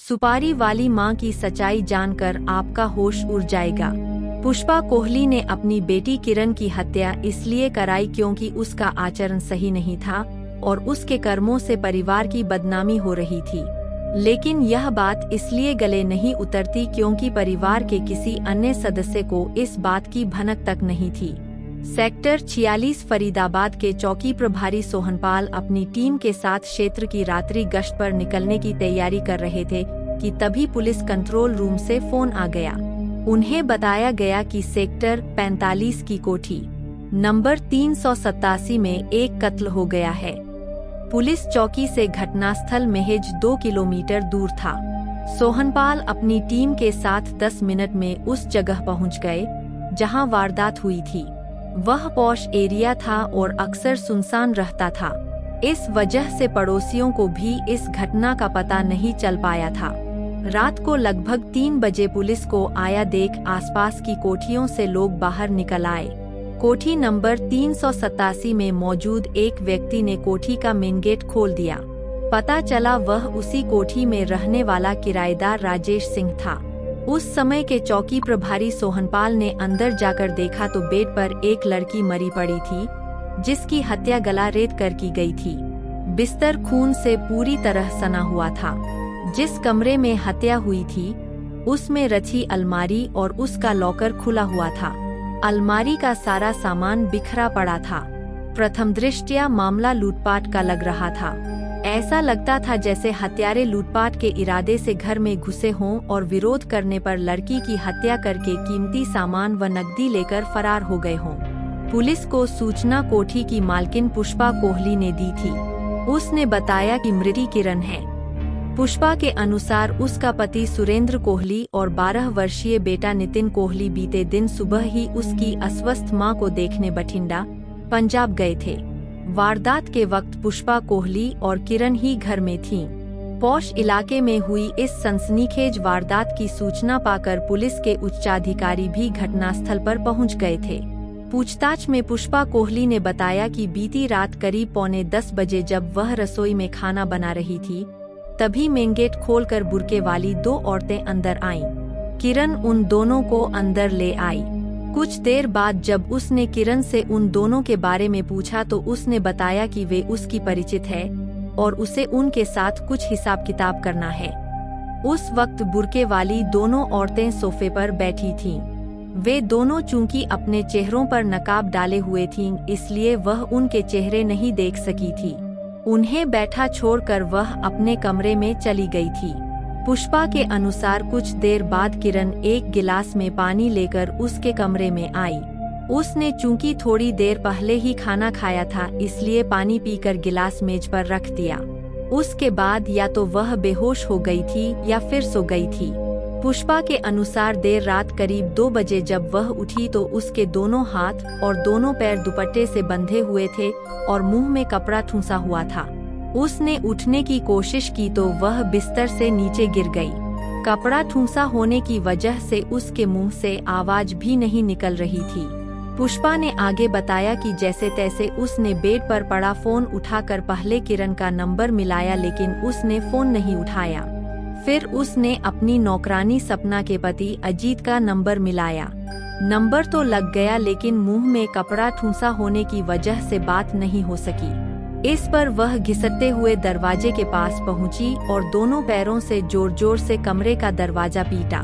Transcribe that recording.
सुपारी वाली मां की सच्चाई जानकर आपका होश उड़ जाएगा। पुष्पा कोहली ने अपनी बेटी किरण की हत्या इसलिए कराई क्योंकि उसका आचरण सही नहीं था और उसके कर्मों से परिवार की बदनामी हो रही थी। लेकिन यह बात इसलिए गले नहीं उतरती क्योंकि परिवार के किसी अन्य सदस्य को इस बात की भनक तक नहीं थी। सेक्टर 46 फरीदाबाद के चौकी प्रभारी सोहनपाल अपनी टीम के साथ क्षेत्र की रात्रि गश्त पर निकलने की तैयारी कर रहे थे कि तभी पुलिस कंट्रोल रूम से फोन आ गया। उन्हें बताया गया कि सेक्टर 45 की कोठी नंबर 387 में एक कत्ल हो गया है। पुलिस चौकी से घटनास्थल महज 2 किलोमीटर दूर था। सोहनपाल अपनी टीम के साथ 10 मिनट में उस जगह पहुंच गए जहां वारदात हुई थी। वह पॉश एरिया था और अक्सर सुनसान रहता था। इस वजह से पड़ोसियों को भी इस घटना का पता नहीं चल पाया था। रात को लगभग 3 बजे पुलिस को आया देख आसपास की कोठियों से लोग बाहर निकल आए। कोठी नंबर 387 में मौजूद एक व्यक्ति ने कोठी का मेन गेट खोल दिया। पता चला वह उसी कोठी में रहने वाला किराएदार राजेश सिंह था। उस समय के चौकी प्रभारी सोहनपाल ने अंदर जाकर देखा तो बेड पर एक लड़की मरी पड़ी थी, जिसकी हत्या गला रेत कर की गई थी। बिस्तर खून से पूरी तरह सना हुआ था। जिस कमरे में हत्या हुई थी उसमें रची अलमारी और उसका लॉकर खुला हुआ था। अलमारी का सारा सामान बिखरा पड़ा था। प्रथम दृष्टया मामला लूटपाट का लग रहा था। ऐसा लगता था जैसे हत्यारे लूटपाट के इरादे से घर में घुसे हों और विरोध करने पर लड़की की हत्या करके कीमती सामान व नकदी लेकर फरार हो गए हों। पुलिस को सूचना कोठी की मालकिन पुष्पा कोहली ने दी थी। उसने बताया कि मृति किरण है। पुष्पा के अनुसार उसका पति सुरेंद्र कोहली और 12 वर्षीय बेटा नितिन कोहली बीते दिन सुबह ही उसकी अस्वस्थ मां को देखने बठिंडा, पंजाब गए थे। वारदात के वक्त पुष्पा कोहली और किरण ही घर में थीं। पौष इलाके में हुई इस सनसनीखेज वारदात की सूचना पाकर पुलिस के उच्चाधिकारी भी घटनास्थल पर पहुंच गए थे। पूछताछ में पुष्पा कोहली ने बताया कि बीती रात करीब 9:45 बजे जब वह रसोई में खाना बना रही थी, तभी मेन गेट खोलकर बुर्के वाली 2 औरतें अंदर आईं। किरण उन दोनों को अंदर ले आई। कुछ देर बाद जब उसने किरण से उन दोनों के बारे में पूछा तो उसने बताया कि वे उसकी परिचित है और उसे उनके साथ कुछ हिसाब किताब करना है। उस वक्त बुर्के वाली दोनों औरतें सोफे पर बैठी थीं। वे दोनों चूंकि अपने चेहरों पर नकाब डाले हुए थीं, इसलिए वह उनके चेहरे नहीं देख सकी थी। उन्हें बैठा छोड़कर वह अपने कमरे में चली गई थी। पुष्पा के अनुसार कुछ देर बाद किरण एक गिलास में पानी लेकर उसके कमरे में आई। उसने चूंकि थोड़ी देर पहले ही खाना खाया था, इसलिए पानी पीकर गिलास मेज पर रख दिया। उसके बाद या तो वह बेहोश हो गई थी या फिर सो गई थी। पुष्पा के अनुसार देर रात करीब 2 बजे जब वह उठी तो उसके दोनों हाथ और दोनों पैर दुपट्टे से बंधे हुए थे और मुंह में कपड़ा ठूंसा हुआ था। उसने उठने की कोशिश की तो वह बिस्तर से नीचे गिर गई। कपड़ा ठूंसा होने की वजह से उसके मुंह से आवाज भी नहीं निकल रही थी। पुष्पा ने आगे बताया कि जैसे तैसे उसने बेड पर पड़ा फोन उठाकर पहले किरण का नंबर मिलाया, लेकिन उसने फोन नहीं उठाया। फिर उसने अपनी नौकरानी सपना के पति अजीत का नंबर मिलाया। नंबर तो लग गया, लेकिन मुंह में कपड़ा ठूंसा होने की वजह से बात नहीं हो सकी। इस पर वह घिसटते हुए दरवाजे के पास पहुंची और दोनों पैरों से जोर जोर से कमरे का दरवाजा पीटा।